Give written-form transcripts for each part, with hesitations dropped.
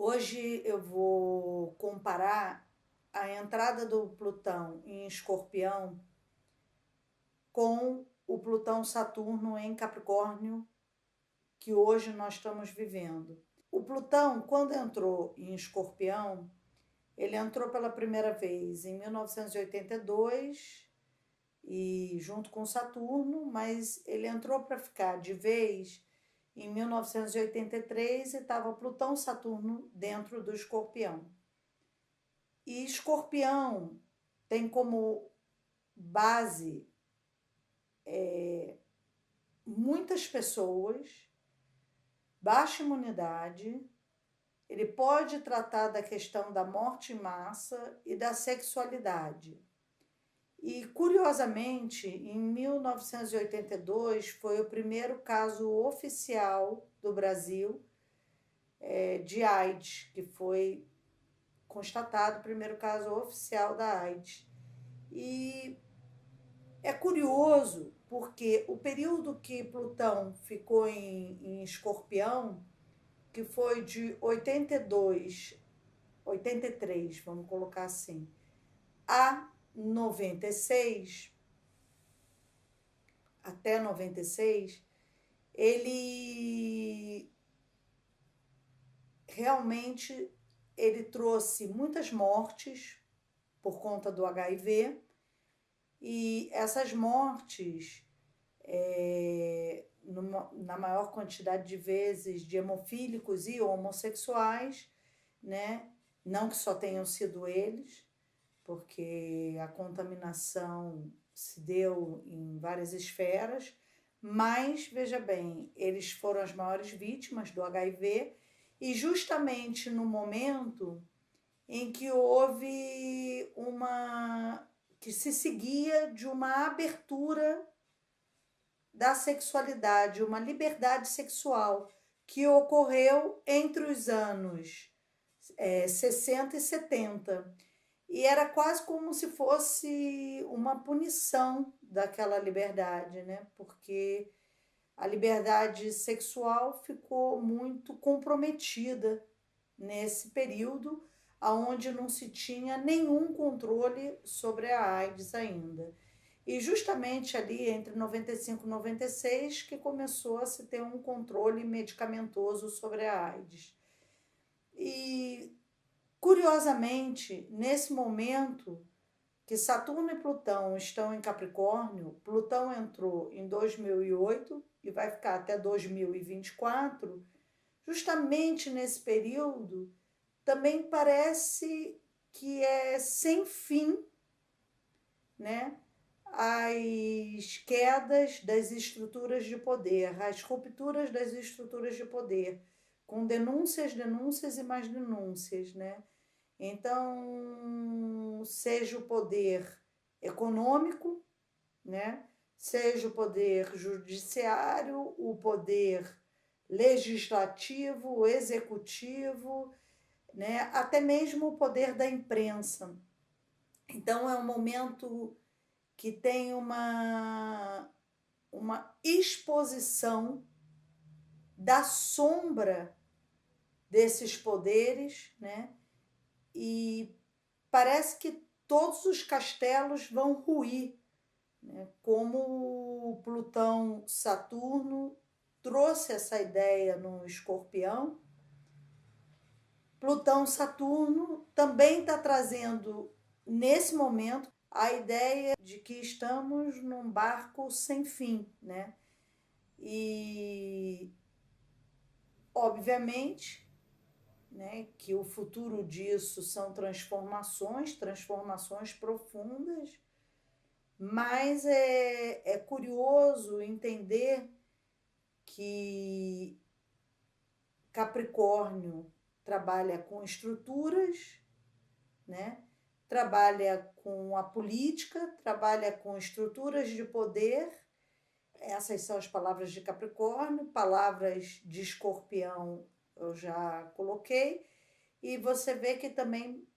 Hoje eu vou comparar a entrada do Plutão em Escorpião com o Plutão-Saturno em Capricórnio, que hoje nós estamos vivendo. O Plutão, quando entrou em Escorpião, ele entrou pela primeira vez em 1982 e junto com Saturno, mas ele entrou para ficar de vez em 1983 e estava Plutão-Saturno dentro do Escorpião. E Escorpião tem como base muitas pessoas, baixa imunidade, ele pode tratar da questão da morte em massa e da sexualidade. E, curiosamente, em 1982 foi o primeiro caso oficial do Brasil de AIDS, que foi constatado o primeiro caso oficial da AIDS. E é curioso porque o período que Plutão ficou em Escorpião, que foi de 82, 83, vamos colocar assim, a 96, até 96, ele realmente ele trouxe muitas mortes por conta do HIV, e essas mortes, na maior quantidade de vezes, de hemofílicos e homossexuais, né? Não que só tenham sido eles, porque a contaminação se deu em várias esferas, mas, veja bem, eles foram as maiores vítimas do HIV, e justamente no momento em que houve que se seguia de uma abertura da sexualidade, uma liberdade sexual que ocorreu entre os anos 60 e 70. E era quase como se fosse uma punição daquela liberdade, né? Porque a liberdade sexual ficou muito comprometida nesse período, onde não se tinha nenhum controle sobre a AIDS ainda. E justamente ali entre 95 e 96 que começou a se ter um controle medicamentoso sobre a AIDS. E, curiosamente, nesse momento que Saturno e Plutão estão em Capricórnio, Plutão entrou em 2008 e vai ficar até 2024, justamente nesse período, também parece que é sem fim, né? As quedas das estruturas de poder, as rupturas das estruturas de poder, com denúncias, denúncias e mais denúncias, né? Então, seja o poder econômico, né? Seja o poder judiciário, o poder legislativo, o executivo, né? Até mesmo o poder da imprensa. Então, é um momento que tem uma exposição da sombra desses poderes, né? E parece que todos os castelos vão ruir, né? Como o Plutão-Saturno trouxe essa ideia no Escorpião, Plutão-Saturno também está trazendo, nesse momento, a ideia de que estamos num barco sem fim, né? E, obviamente, né, que o futuro disso são transformações, transformações profundas, mas é curioso entender que Capricórnio trabalha com estruturas, né? Trabalha com a política, trabalha com estruturas de poder. Essas são as palavras de Capricórnio, palavras de Escorpião eu já coloquei, e você vê que também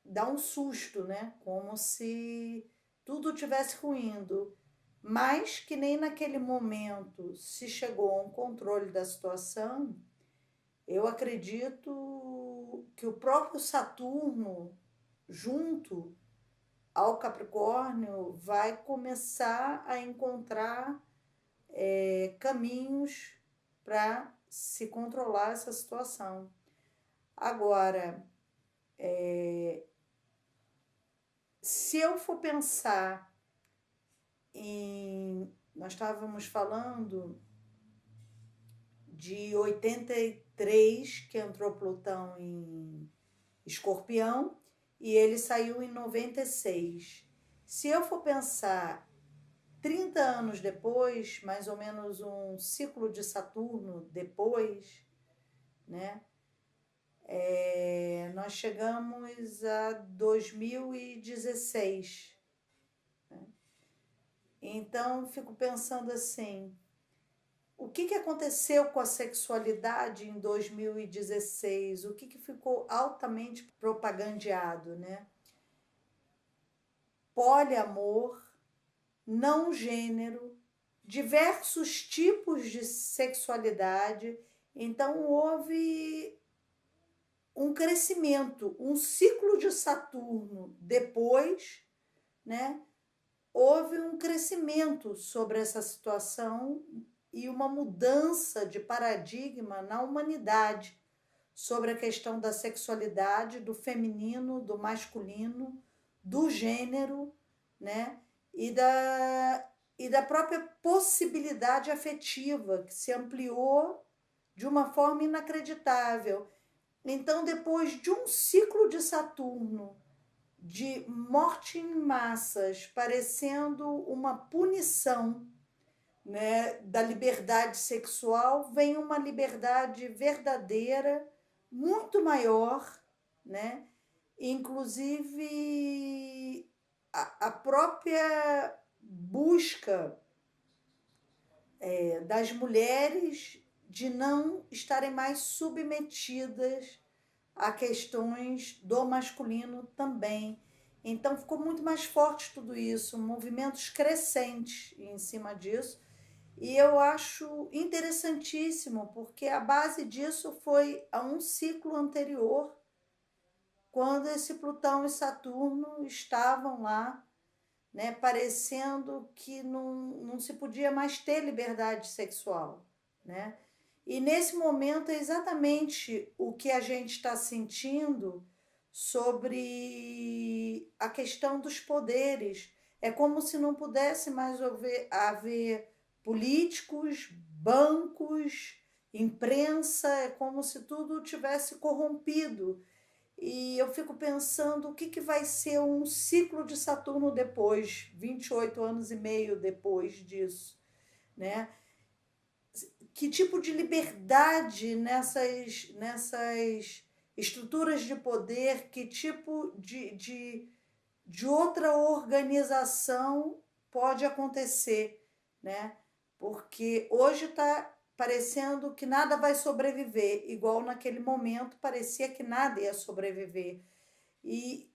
dá um susto, né? Como se tudo tivesse ruindo, mas que nem naquele momento se chegou a um controle da situação. Eu acredito que o próprio Saturno, junto ao Capricórnio, vai começar a encontrar caminhos para se controlar essa situação. Agora, se eu for pensar nós estávamos falando de 83, que entrou Plutão em Escorpião, e ele saiu em 96. Se eu for pensar 30 anos depois, mais ou menos um ciclo de Saturno depois, né? Nós chegamos a 2016. Né? Então, fico pensando assim, o que aconteceu com a sexualidade em 2016? O que ficou altamente propagandeado, né? Poliamor, não gênero, diversos tipos de sexualidade. Então, houve um crescimento, um ciclo de Saturno depois, né? Houve um crescimento sobre essa situação e uma mudança de paradigma na humanidade sobre a questão da sexualidade, do feminino, do masculino, do gênero, né? E da própria possibilidade afetiva, que se ampliou de uma forma inacreditável. Então, depois de um ciclo de Saturno, de morte em massas, parecendo uma punição, né, da liberdade sexual, vem uma liberdade verdadeira, muito maior, né? Inclusive a própria busca das mulheres de não estarem mais submetidas a questões do masculino também. Então ficou muito mais forte tudo isso, movimentos crescentes em cima disso. E eu acho interessantíssimo, porque a base disso foi a um ciclo anterior, quando esse Plutão e Saturno estavam lá, né, parecendo que não se podia mais ter liberdade sexual, né? E nesse momento é exatamente o que a gente está sentindo sobre a questão dos poderes. É como se não pudesse mais haver políticos, bancos, imprensa, é como se tudo tivesse corrompido. E eu fico pensando o que vai ser um ciclo de Saturno depois, 28 anos e meio depois disso, né? Que tipo de liberdade nessas estruturas de poder, que tipo de outra organização pode acontecer, né? Porque hoje está parecendo que nada vai sobreviver, igual naquele momento parecia que nada ia sobreviver. E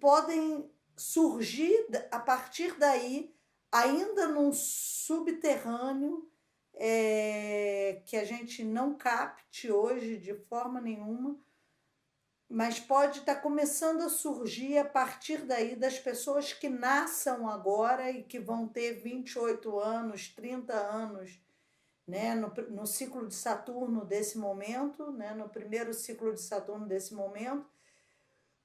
podem surgir a partir daí, ainda num subterrâneo, que a gente não capte hoje de forma nenhuma, mas pode estar começando a surgir a partir daí das pessoas que nasçam agora e que vão ter 28 anos, 30 anos, né, no ciclo de Saturno desse momento, né, no primeiro ciclo de Saturno desse momento.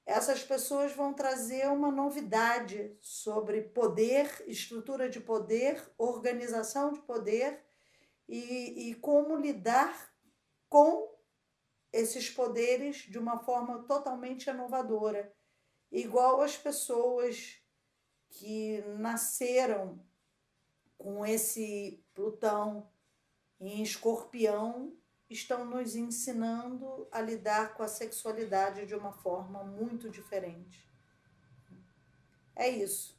Essas pessoas vão trazer uma novidade sobre poder, estrutura de poder, organização de poder e como lidar com esses poderes de uma forma totalmente inovadora. Igual as pessoas que nasceram com esse Plutão em Escorpião estão nos ensinando a lidar com a sexualidade de uma forma muito diferente. É isso.